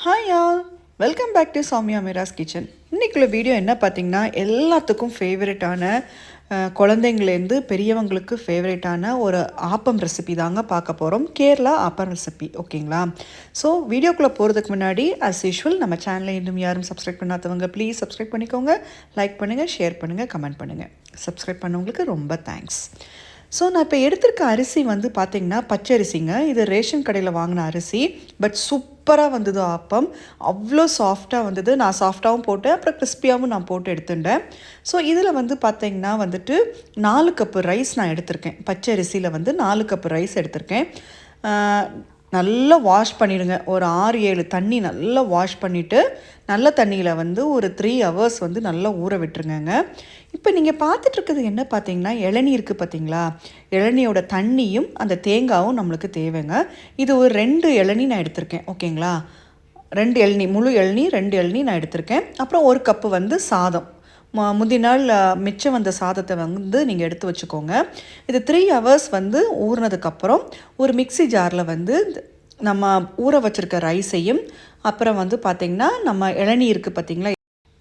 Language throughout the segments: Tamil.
Hi all, welcome back to Soumya Meera's kitchen. இன்றைக்குள்ள வீடியோ என்ன பார்த்தீங்கன்னா, எல்லாத்துக்கும் ஃபேவரட்டான குழந்தைங்கலேருந்து பெரியவங்களுக்கு ஃபேவரட்டான ஒரு ஆப்பம் ரெசிபி தாங்க பார்க்க போகிறோம். கேரளா ஆப்பம் ரெசிபி, ஓகேங்களா? ஸோ வீடியோக்குள்ளே போகிறதுக்கு முன்னாடி அஸ் யூஷுவல் நம்ம சேனலை இன்னும் யாரும் சப்ஸ்கிரைப் பண்ணாதவங்க ப்ளீஸ் சப்ஸ்கிரைப் பண்ணிக்கோங்க. லைக் பண்ணுங்கள், ஷேர் பண்ணுங்கள், கமெண்ட் பண்ணுங்கள். சப்ஸ்கிரைப் பண்ணவங்களுக்கு ரொம்ப தேங்க்ஸ். ஸோ நான் இப்போ எடுத்திருக்க அரிசி வந்து பார்த்திங்கன்னா பச்சரிசிங்க. இது ரேஷன் கடையில் வாங்கின அரிசி. பட் சூப்பராக வந்தது ஆப்பம். அவ்வளோ சாஃப்டாக வந்தது. நான் சாஃப்டாகவும் போட்டேன், அப்புறம் கிறிஸ்பியாகவும் நான் போட்டு எடுத்துட்டேன். ஸோ இதில் வந்து பார்த்திங்கன்னா வந்துட்டு 4 கப்பு ரைஸ் நான் எடுத்திருக்கேன். பச்சரிசியில் வந்து 4 கப்பு ரைஸ் எடுத்திருக்கேன். நல்லா வாஷ் பண்ணிவிடுங்க. ஒரு 6-7 தண்ணி நல்லா வாஷ் பண்ணிவிட்டு நல்ல தண்ணியில் வந்து ஒரு 3 ஹவர்ஸ் வந்து நல்லா ஊற விட்டுருங்கங்க. இப்போ நீங்கள் பார்த்துட்ருக்குது என்ன பார்த்தீங்கன்னா, இளநீ இருக்குது பார்த்தீங்களா? இளநியோட தண்ணியும் அந்த தேங்காயும் நம்மளுக்கு தேவைங்க. இது ஒரு 2 இளநீ நான் எடுத்திருக்கேன், ஓகேங்களா? 2 இளநீ, முழு இளநீ 2 இளநீ நான் எடுத்திருக்கேன். அப்புறம் 1 கப்பு வந்து சாதம். முந்தின நாள் மிச்சம் வந்த சாதத்தை வந்து நீங்கள் எடுத்து வச்சுக்கோங்க. இது 3 ஹவர்ஸ் வந்து ஊறினதுக்கப்புறம் ஒரு மிக்சி ஜாரில் வந்து நம்ம ஊற வச்சுருக்க ரைஸையும் அப்புறம் வந்து பார்த்திங்கன்னா நம்ம இளநீ இருக்குது பார்த்திங்களா,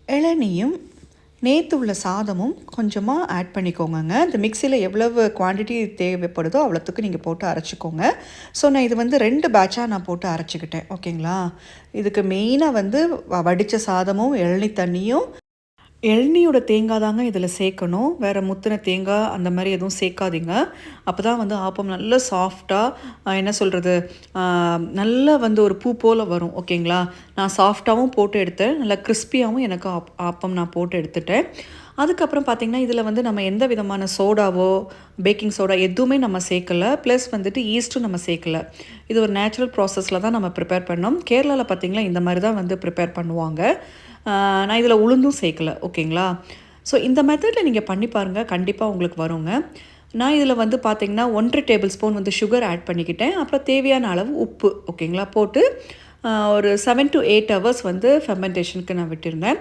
இளநியும் நேற்று உள்ள சாதமும் கொஞ்சமாக ஆட் பண்ணிக்கோங்க. இந்த மிக்சியில் எவ்வளவு குவான்டிட்டி தேவைப்படுதோ அவ்வளோத்துக்கு நீங்கள் போட்டு அரைச்சிக்கோங்க. ஸோ நான் இது வந்து 2 பேட்சாக நான் போட்டு அரைச்சிக்கிட்டேன், ஓகேங்களா? இதுக்கு மெயினாக வந்து வடித்த சாதமும் இளநீ தண்ணியும், இளநியோட தேங்காய் தாங்க இதில் சேர்க்கணும். வேறு முத்தின தேங்காய் அந்த மாதிரி எதுவும் சேர்க்காதீங்க. அப்போ தான் வந்து ஆப்பம் நல்லா சாஃப்டாக, என்ன சொல்கிறது, நல்லா வந்து ஒரு பூ போல் வரும், ஓகேங்களா? நான் சாஃப்டாகவும் போட்டு எடுத்தேன், நல்லா கிறிஸ்பியாகவும் எனக்கு ஆப்பம் நான் போட்டு எடுத்துட்டேன். அதுக்கப்புறம் பார்த்திங்கன்னா இதில் வந்து நம்ம எந்த விதமான சோடாவோ பேக்கிங் சோடா எதுவுமே நம்ம சேர்க்கலை. ப்ளஸ் வந்துட்டு ஈஸ்ட்டும் நம்ம சேர்க்கலை. இது ஒரு நேச்சுரல் ப்ராசஸில் தான் நம்ம ப்ரிப்பேர் பண்ணோம். கேரளாவில் பார்த்திங்கன்னா இந்த மாதிரி தான் வந்து ப்ரிப்பேர் பண்ணுவாங்க. நான் இதில் உளுந்தும் சேர்க்கலை, ஓகேங்களா? ஸோ இந்த மெத்தடில் நீங்கள் பண்ணி பாருங்கள், கண்டிப்பாக உங்களுக்கு வருங்க. நான் இதில் வந்து பார்த்திங்கன்னா 1.5 டேபிள் ஸ்பூன் வந்து சுகர் ஆட் பண்ணிக்கிட்டேன். அப்புறம் தேவையான அளவு உப்பு, ஓகேங்களா, போட்டு ஒரு 7 to 8 ஹவர்ஸ் வந்து ஃபெர்மெண்டேஷனுக்கு நான் விட்டுருந்தேன்.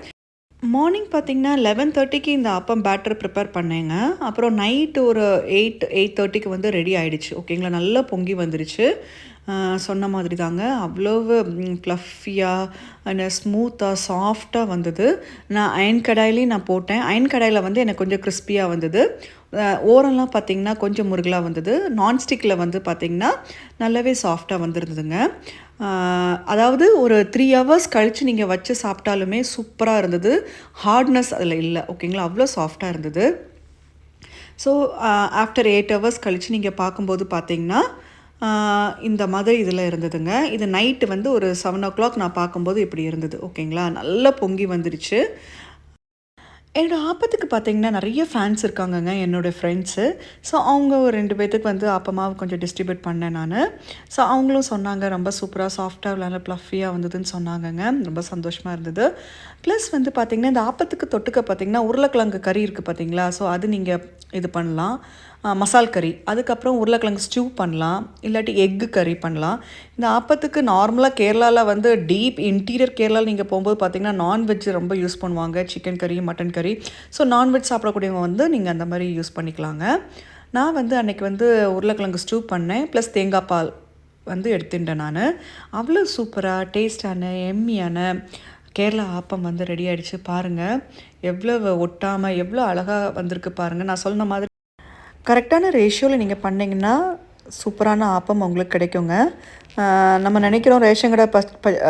மார்னிங் பார்த்திங்கன்னா 11:30க்கு இந்த ஆப்பம் பேட்டர் ப்ரிப்பேர் பண்ணேங்க. அப்புறம் நைட்டு ஒரு 8:30க்கு வந்து ரெடி ஆகிடுச்சு, ஓகேங்களா? நல்லா பொங்கி வந்துருச்சு. சொன்ன மாதிரி தாங்க அவ்வளவு ப்ளஃபியாக அண்ட் ஸ்மூத்தாக சாஃப்டாக வந்தது. நான் அயன் கடாயிலையும் நான் போட்டேன். அயன் கடாயில் வந்து எனக்கு கொஞ்சம் கிறிஸ்பியாக வந்தது. ஓரெல்லாம் பார்த்திங்கன்னா கொஞ்சம் முருகலாக வந்தது. நான்ஸ்டிக்கில் வந்து பார்த்திங்கன்னா நல்லாவே சாஃப்டாக வந்துருந்ததுங்க. அதாவது ஒரு 3 ஹவர்ஸ் கழித்து நீங்கள் வச்சு சாப்பிட்டாலுமே சூப்பராக இருந்தது. ஹார்ட்னஸ் அதில் இல்லை, ஓகேங்களா? அவ்வளோ சாஃப்டாக இருந்தது. ஸோ ஆஃப்டர் 8 ஹவர்ஸ் கழித்து நீங்கள் பார்க்கும்போது பார்த்திங்கன்னா இந்த மாதிரி இதில் இருந்ததுங்க. இது நைட்டு வந்து ஒரு 7 o'clock நான் பார்க்கும்போது இப்படி இருந்தது, ஓகேங்களா? நல்லா பொங்கி வந்துருச்சு. என்னோடய ஆப்பத்துக்கு பார்த்திங்கன்னா நிறைய ஃபேன்ஸ் இருக்காங்கங்க, என்னோடய ஃப்ரெண்ட்ஸு. ஸோ அவங்க ஒரு 2 பேர்த்துக்கு வந்து ஆப்பமாக கொஞ்சம் டிஸ்ட்ரிபியூட் பண்ணேன் நான். ஸோ அவங்களும் சொன்னாங்க ரொம்ப சூப்பராக சாஃப்டாக நல்லா ப்ளஃபியாக வந்ததுன்னு சொன்னாங்கங்க. ரொம்ப சந்தோஷமாக இருந்தது. ப்ளஸ் வந்து பார்த்திங்கன்னா இந்த ஆப்பத்துக்கு தொட்டுக்க பார்த்திங்கன்னா உருளைக்கிழங்கு கறி இருக்குது பார்த்திங்களா? ஸோ அது நீங்கள் இது பண்ணலாம், மசால் கறி. அதுக்கப்புறம் உருளைக்கிழங்கு ஸ்டியூ பண்ணலாம், இல்லாட்டி எக்கு கறி பண்ணலாம். இந்த ஆப்பத்துக்கு நார்மலாக கேரளாவில் வந்து டீப் இன்டீரியர் கேரளாவில் நீங்கள் போகும்போது பார்த்திங்கன்னா நான்வெஜ் ரொம்ப யூஸ் பண்ணுவாங்க, சிக்கன் கறி, மட்டன் கறி. ஸோ நான்வெஜ் சாப்பிடக்கூடியவங்க வந்து நீங்கள் அந்த மாதிரி யூஸ் பண்ணிக்கலாங்க. நான் வந்து அன்றைக்கி வந்து உருளைக்கிழங்கு ஸ்டியூ பண்ணேன், ப்ளஸ் தேங்காய் பால் வந்து எடுத்துட்டேன் நான். அவ்வளோ சூப்பராக டேஸ்டான எம்மியான கேரளா ஆப்பம் வந்து ரெடி ஆகிடுச்சு. பாருங்கள் எவ்வளோ ஒட்டாமல் எவ்வளோ அழகாக வந்திருக்கு பாருங்கள். நான் சொன்ன மாதிரி கரெக்டான ரேஷியோவில் நீங்கள் பண்ணிங்கன்னா சூப்பரான ஆப்பம் உங்களுக்கு கிடைக்குங்க. நம்ம நினைக்கிறோம் ரேஷன் கடை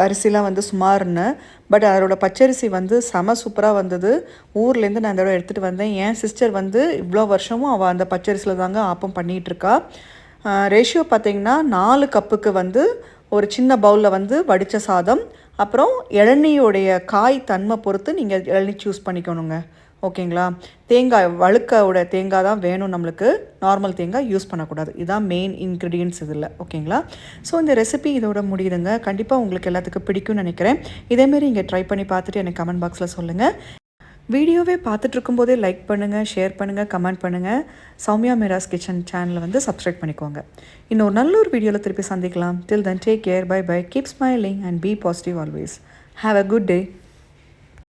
அரிசிலாம் வந்து சுமார்னு, பட் அதோட பச்சரிசி வந்து செம சூப்பராக வந்தது. ஊர்லேருந்து நான் இதோட எடுத்துகிட்டு வந்தேன். என் சிஸ்டர் வந்து இவ்வளோ வருஷமும் அவள் அந்த பச்சரிசியில் தாங்க ஆப்பம் பண்ணிகிட்ருக்கா. ரேஷியோ பார்த்திங்கன்னா 4 கப்புக்கு வந்து ஒரு சின்ன பவுலில் வந்து வடித்த சாதம், அப்புறம் இளநியோடைய காய் தன்மை பொறுத்து நீங்கள் இளநீ சூஸ் பண்ணிக்கணுங்க, ஓகேங்களா? தேங்காய் வழுக்கோட தேங்காய் தான் வேணும் நம்மளுக்கு, நார்மல் தேங்காய் யூஸ் பண்ணக்கூடாது. இதுதான் மெயின் இன்க்ரீடியன்ட்ஸ் இதில், ஓகேங்களா? ஸோ இந்த ரெசிபி இதோட முடியுதுங்க. கண்டிப்பாக உங்களுக்கு எல்லாத்துக்கும் பிடிக்கும்னு நினைக்கிறேன். இதேமாரி இங்கே ட்ரை பண்ணி பார்த்துட்டு எனக்கு கமெண்ட் பாக்ஸில் சொல்லுங்கள். வீடியோவே பார்த்துட்ருக்கும்போதே லைக் பண்ணுங்கள், ஷேர் பண்ணுங்கள், கமெண்ட் பண்ணுங்கள். சௌமியா மீராஸ் கிச்சன் சேனலை வந்து சப்ஸ்கிரைப் பண்ணிக்கோங்க. இன்னொரு நல்ல ஒரு வீடியோவில் திருப்பி சந்திக்கலாம். Till then take care, bye bye, keep smiling and be positive always. Have a good day.